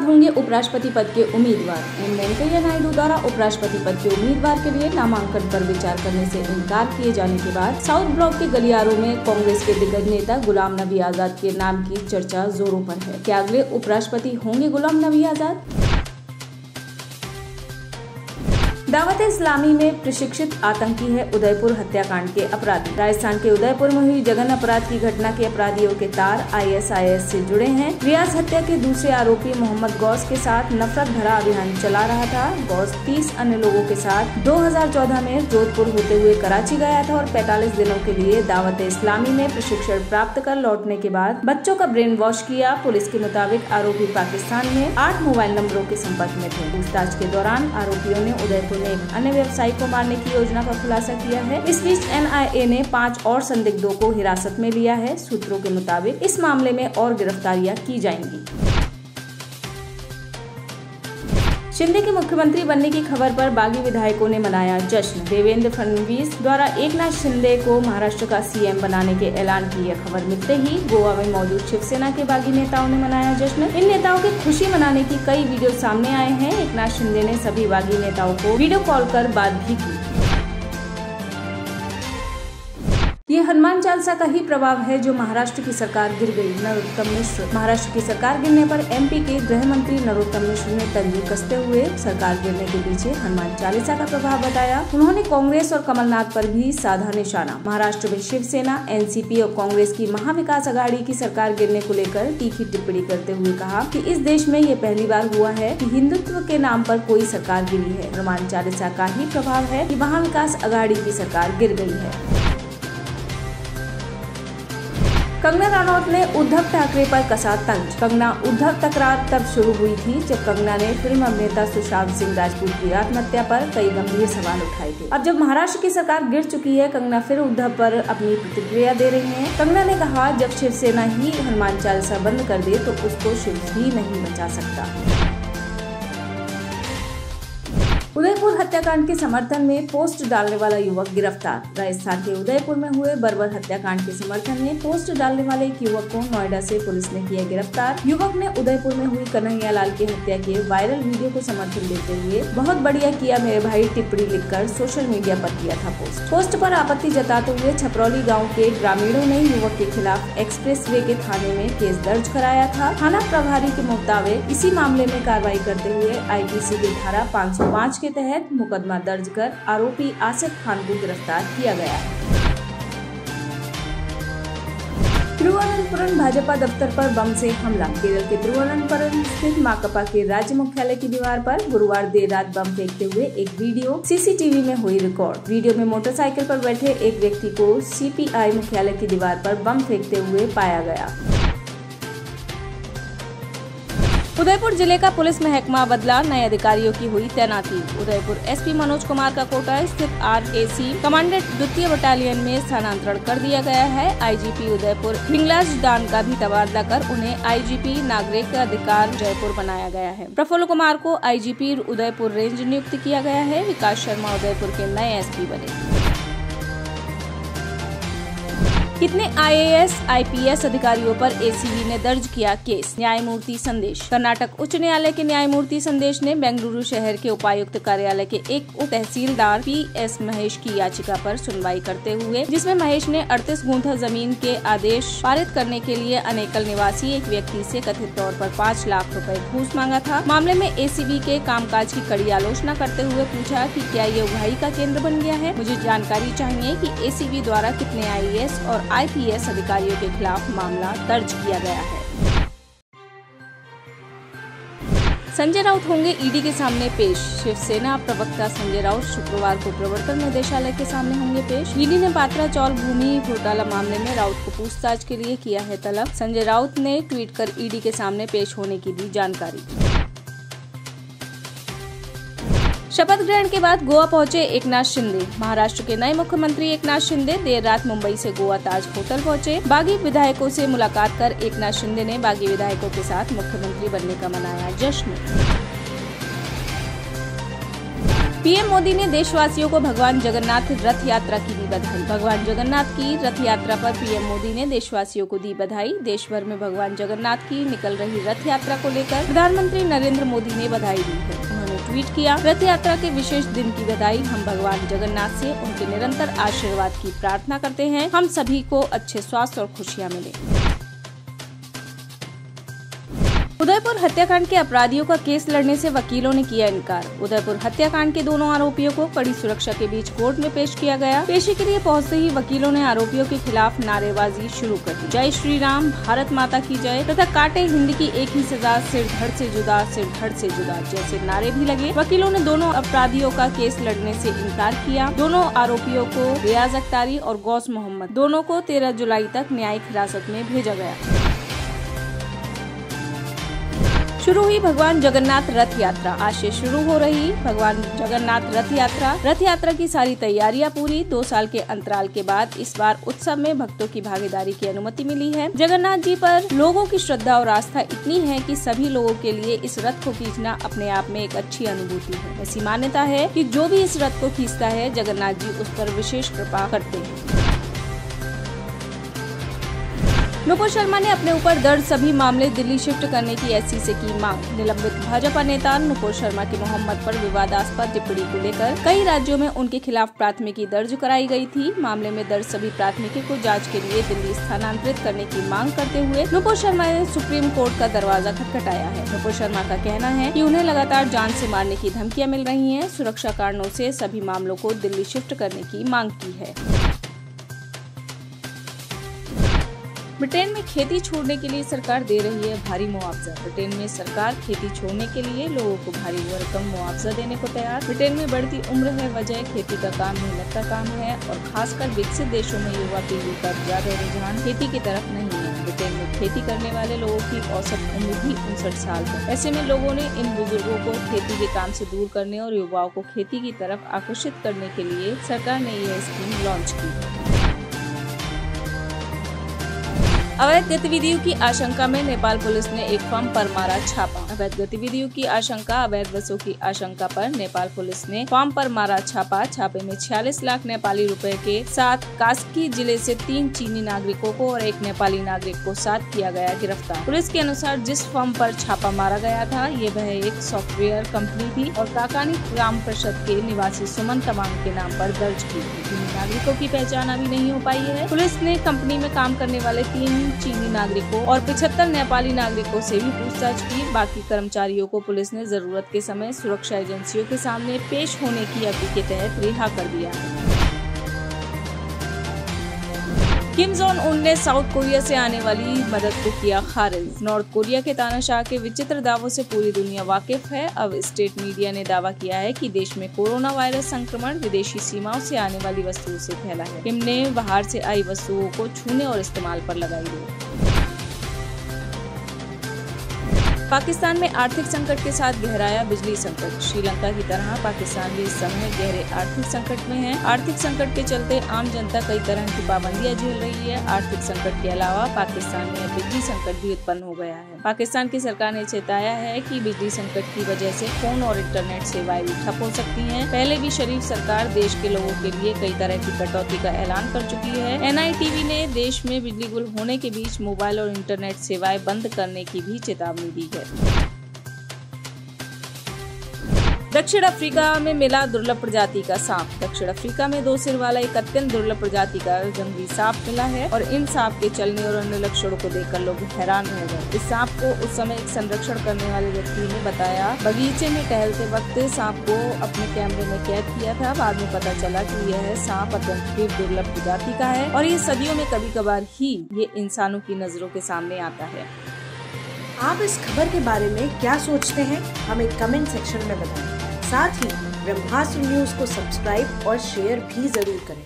होंगे उपराष्ट्रपति पद के उम्मीदवार। एम वेंकैया नायडू द्वारा उपराष्ट्रपति पद के उम्मीदवार के लिए नामांकन पर विचार करने से इनकार किए जाने के बाद साउथ ब्लॉक के गलियारों में कांग्रेस के दिग्गज नेता गुलाम नबी आजाद के नाम की चर्चा जोरों पर है। क्या अगले उपराष्ट्रपति होंगे गुलाम नबी आजाद? दावत इस्लामी में प्रशिक्षित आतंकी है उदयपुर हत्याकांड के अपराधी। राजस्थान के उदयपुर में हुई जघन्य अपराध की घटना के अपराधियों के तार ISIS से जुड़े हैं। रियाज हत्या के दूसरे आरोपी मोहम्मद गौस के साथ नफरत भरा अभियान चला रहा था। गौस 30 अन्य लोगों के साथ 2014 में जोधपुर होते हुए कराची गया था और 45 दिनों के लिए दावत इस्लामी में प्रशिक्षण प्राप्त कर लौटने के बाद बच्चों का ब्रेन वॉश किया। पुलिस के मुताबिक आरोपी पाकिस्तान में 8 मोबाइल नंबरों के संपर्क में थे। पूछताछ के दौरान आरोपियों ने उदयपुर में एक अन्य व्यवसायी को मारने की योजना का खुलासा किया है। इस बीच NIA ने 5 और संदिग्धों को हिरासत में लिया है। सूत्रों के मुताबिक इस मामले में और गिरफ्तारियां की जाएंगी। शिंदे के मुख्यमंत्री बनने की खबर पर बागी विधायकों ने मनाया जश्न। देवेंद्र फडणवीस द्वारा एकनाथ शिंदे को महाराष्ट्र का CM बनाने के ऐलान की यह खबर मिलते ही गोवा में मौजूद शिवसेना के बागी नेताओं ने मनाया जश्न। इन नेताओं की खुशी मनाने की कई वीडियो सामने आए हैं। एकनाथ शिंदे ने सभी बागी नेताओं को वीडियो कॉल कर बात भी की। ये हनुमान चालीसा का ही प्रभाव है जो महाराष्ट्र की सरकार गिर गई। नरोत्तम मिश्र। महाराष्ट्र की सरकार गिरने पर MP के गृह मंत्री नरोत्तम मिश्र ने तंज कसते हुए सरकार गिरने के पीछे हनुमान चालीसा का प्रभाव बताया। उन्होंने कांग्रेस और कमलनाथ पर भी साधा निशाना। महाराष्ट्र में शिवसेना, NCP और कांग्रेस की महाविकास अघाड़ी की सरकार गिरने को लेकर तीखी टिप्पणी करते हुए कहा कि इस देश में ये पहली बार हुआ है कि हिंदुत्व के नाम पर कोई सरकार गिरी है। हनुमान चालीसा का ही प्रभाव है कि महाविकास अघाड़ी की सरकार गिर गई है। कंगना रनौत ने उद्धव ठाकरे पर कसा तंज। कंगना उद्धव तकरार तब शुरू हुई थी जब कंगना ने फिल्म अभिनेता सुशांत सिंह राजपूत की आत्महत्या पर कई गंभीर सवाल उठाए थे। अब जब महाराष्ट्र की सरकार गिर चुकी है, कंगना फिर उद्धव पर अपनी प्रतिक्रिया दे रही हैं। कंगना ने कहा, जब शिवसेना ही हनुमान चालीसा बंद कर दे तो उसको शिव भी नहीं बचा सकता। उदयपुर हत्याकांड के समर्थन में पोस्ट डालने वाला युवक गिरफ्तार। राजस्थान के उदयपुर में हुए बर्बर हत्याकांड के समर्थन में पोस्ट डालने वाले एक युवक को नोएडा से पुलिस ने किया गिरफ्तार। युवक ने उदयपुर में हुई कन्हैया लाल की हत्या के वायरल वीडियो को समर्थन देते हुए बहुत बढ़िया किया मेरे भाई टिप्पणी लिखकर सोशल मीडिया पर किया था पोस्ट पर आपत्ति जताते हुए छपरौली गाँव के ग्रामीणों ने युवक के खिलाफ एक्सप्रेसवे के थाने में केस दर्ज कराया था। थाना प्रभारी के मुताबिक इसी मामले में कार्रवाई करते हुए IPC की धारा 505 के तहत मुकदमा दर्ज कर आरोपी आसिफ खान को गिरफ्तार किया गया। तिरुवनंतपुरम भाजपा दफ्तर पर बम से हमला। केरल के तिरुवनंतपुरम स्थित माकपा के राज्य मुख्यालय की दीवार पर गुरुवार देर रात बम फेंकते हुए एक वीडियो CCTV में हुई रिकॉर्ड। वीडियो में मोटरसाइकिल पर बैठे एक व्यक्ति को CPI मुख्यालय की दीवार पर बम फेंकते हुए पाया गया। उदयपुर जिले का पुलिस महकमा बदला, नए अधिकारियों की हुई तैनाती। उदयपुर SP मनोज कुमार का कोटा स्थित RAC कमांडेंट 2वीं बटालियन में स्थानांतरण कर दिया गया है। IGP उदयपुर हिंगलाज दान का भी तबादला कर उन्हें IGP नागरिक अधिकार जयपुर बनाया गया है। प्रफुल्ल कुमार को IGP उदयपुर रेंज नियुक्त किया गया है। विकास शर्मा उदयपुर के नए SP बने। कितने IAS IPS अधिकारियों पर ACB ने दर्ज किया केस। न्यायमूर्ति संदेश। कर्नाटक उच्च न्यायालय के न्यायमूर्ति संदेश ने बेंगलुरु शहर के उपायुक्त कार्यालय के एक उप तहसीलदार PS महेश की याचिका पर सुनवाई करते हुए, जिसमें महेश ने 38 गुंठा जमीन के आदेश पारित करने के लिए अनेकल निवासी एक व्यक्ति से कथित तौर पर 5 लाख रुपए घूस मांगा था। मामले में ACB के कामकाज की कड़ी आलोचना करते हुए पूछा कि क्या ये उगाही का केंद्र बन गया है। मुझे जानकारी चाहिए कि ACB द्वारा कितने IAS और IPS अधिकारियों के खिलाफ मामला दर्ज किया गया है। संजय राउत होंगे ED के सामने पेश। शिवसेना प्रवक्ता संजय राउत शुक्रवार को प्रवर्तन निदेशालय के सामने होंगे पेश। ED ने पात्रा चौल भूमि घोटाला मामले में राउत को पूछताछ के लिए किया है तलब। संजय राउत ने ट्वीट कर ED के सामने पेश होने की दी जानकारी। शपथ ग्रहण के बाद गोवा पहुंचे एकनाथ शिंदे। महाराष्ट्र के नए मुख्यमंत्री एकनाथ शिंदे देर रात मुंबई से गोवा ताज होटल पहुंचे। बागी विधायकों से मुलाकात कर एकनाथ शिंदे ने बागी विधायकों के साथ मुख्यमंत्री बनने का मनाया जश्न। पीएम मोदी ने देशवासियों को भगवान जगन्नाथ रथ यात्रा की दी बधाई। भगवान जगन्नाथ की रथ यात्रा पर पीएम मोदी ने देशवासियों को दी बधाई। देश भर में भगवान जगन्नाथ की निकल रही रथ यात्रा को लेकर प्रधानमंत्री नरेंद्र मोदी ने बधाई दी है। उन्होंने ट्वीट किया, रथ यात्रा के विशेष दिन की बधाई। हम भगवान जगन्नाथ से उनके निरंतर आशीर्वाद की प्रार्थना करते हैं। हम सभी को अच्छे स्वास्थ्य और खुशियाँ मिले। उदयपुर हत्याकांड के अपराधियों का केस लड़ने से वकीलों ने किया इनकार। उदयपुर हत्याकांड के दोनों आरोपियों को कड़ी सुरक्षा के बीच कोर्ट में पेश किया गया। पेशी के लिए पहुंचते ही वकीलों ने आरोपियों के खिलाफ नारेबाजी शुरू कर दी। जय श्री राम, भारत माता की जय तथा काटे हिंद की एक ही सजा, सिर धड़ से जुदा, सिर धड़ से जुदा जैसे नारे भी लगे। वकीलों ने दोनों अपराधियों का केस लड़ने से इनकार किया। दोनों आरोपियों को रियाज अख्तारी और गौस मोहम्मद दोनों को 13 जुलाई तक न्यायिक हिरासत में भेजा गया। शुरू हुई भगवान जगन्नाथ रथ यात्रा। आज से शुरू हो रही भगवान जगन्नाथ रथ यात्रा। रथ यात्रा की सारी तैयारियां पूरी। 2 साल के अंतराल के बाद इस बार उत्सव में भक्तों की भागीदारी की अनुमति मिली है। जगन्नाथ जी पर लोगों की श्रद्धा और आस्था इतनी है कि सभी लोगों के लिए इस रथ को खींचना अपने आप में एक अच्छी अनुभूति है। ऐसी मान्यता है कि जो भी इस रथ को खींचता है, जगन्नाथ जी उस पर विशेष कृपा करते हैं। नुपुर शर्मा ने अपने ऊपर दर्ज सभी मामले दिल्ली शिफ्ट करने की एससी से की मांग। निलंबित भाजपा नेता नुपुर शर्मा की मोहम्मद पर विवादास्पद टिप्पणी को लेकर कई राज्यों में उनके खिलाफ प्राथमिकी दर्ज कराई गई थी। मामले में दर्ज सभी प्राथमिकी को जांच के लिए दिल्ली स्थानांतरित करने की मांग करते हुए नुपुर शर्मा ने सुप्रीम कोर्ट का दरवाजा खटखटाया है। नुपुर शर्मा का कहना है कि उन्हें लगातार जान से मारने की धमकियां मिल रही हैं। सुरक्षा कारणों से सभी मामलों को दिल्ली शिफ्ट करने की मांग की है। ब्रिटेन में खेती छोड़ने के लिए सरकार दे रही है भारी मुआवजा। ब्रिटेन में सरकार खेती छोड़ने के लिए लोगों को भारी भरकम मुआवजा देने को तैयार। ब्रिटेन में बढ़ती उम्र है वजह। खेती का काम मेहनत का काम है और खासकर विकसित देशों में युवा पीढ़ी का ज्यादा रुझान खेती की तरफ नहीं है। ब्रिटेन में खेती करने वाले लोगों की औसत उम्र भी 59 साल है। ऐसे में लोगों ने इन बुजुर्गों को खेती के काम से दूर करने और युवाओं को खेती की तरफ आकर्षित करने के लिए सरकार ने यह स्कीम लॉन्च की। अवैध गतिविधियों की आशंका में नेपाल पुलिस ने एक फर्म पर मारा छापा। अवैध गतिविधियों की आशंका, अवैध बसों की आशंका पर नेपाल पुलिस ने फर्म पर मारा छापा। छापे में 46 लाख नेपाली रुपए के साथ कास्की जिले से 3 चीनी नागरिकों को और 1 नेपाली नागरिक को साथ किया गया गिरफ्तार। पुलिस के अनुसार जिस फर्म पर छापा मारा गया था, ये वह एक सॉफ्टवेयर कंपनी थी और काकानी ग्राम परिषद के निवासी सुमन तमांग के नाम पर दर्ज की थी। नागरिकों की पहचान अभी नहीं हो पाई है। पुलिस ने कंपनी में काम करने वाले 3 चीनी नागरिकों और 75 नेपाली नागरिकों से भी पूछताछ की। बाकी कर्मचारियों को पुलिस ने जरूरत के समय सुरक्षा एजेंसियों के सामने पेश होने की अवधि के तहत रिहा कर दिया है। किम जोंग उन ने साउथ कोरिया से आने वाली मदद को किया खारिज। नॉर्थ कोरिया के तानाशाह के विचित्र दावों से पूरी दुनिया वाकिफ है। अब स्टेट मीडिया ने दावा किया है कि देश में कोरोना वायरस संक्रमण विदेशी सीमाओं से आने वाली वस्तुओं से फैला है। किम ने बाहर से आई वस्तुओं को छूने और इस्तेमाल पर लगाई रोक। पाकिस्तान में आर्थिक संकट के साथ गहराया बिजली संकट। श्रीलंका की तरह पाकिस्तान भी इस समय गहरे आर्थिक संकट में है। आर्थिक संकट के चलते आम जनता कई तरह की पाबंदियां झेल रही है। आर्थिक संकट के अलावा पाकिस्तान में बिजली संकट भी उत्पन्न हो गया है। पाकिस्तान की सरकार ने चेताया है कि बिजली संकट की वजह से फोन और इंटरनेट सेवाएं भी ठप हो सकती हैं। पहले भी शरीफ सरकार देश के लोगों के लिए कई तरह की कटौती का ऐलान कर चुकी है। NITV ने देश में बिजली गुल होने के बीच मोबाइल और इंटरनेट सेवाएं बंद करने की भी चेतावनी दी है। दक्षिण अफ्रीका में मिला दुर्लभ प्रजाति का सांप। दक्षिण अफ्रीका में 2 सिर वाला एक अत्यंत दुर्लभ प्रजाति का जंगली सांप मिला है और इन सांप के चलने और अन्य लक्षणों को देखकर लोग हैरान रह गए। इस सांप को उस समय एक संरक्षण करने वाले व्यक्ति ने बताया, बगीचे में टहलते वक्त सांप को अपने कैमरे में कैद किया था। बाद में पता चला कि यह सांप अत्यंत दुर्लभ प्रजाति का है और ये सदियों में कभी कभार ही ये इंसानों की नजरों के सामने आता है। आप इस खबर के बारे में क्या सोचते हैं, हमें कमेंट सेक्शन में बताएं। साथ ही ब्रह्मास्त्र न्यूज को सब्सक्राइब और शेयर भी जरूर करें।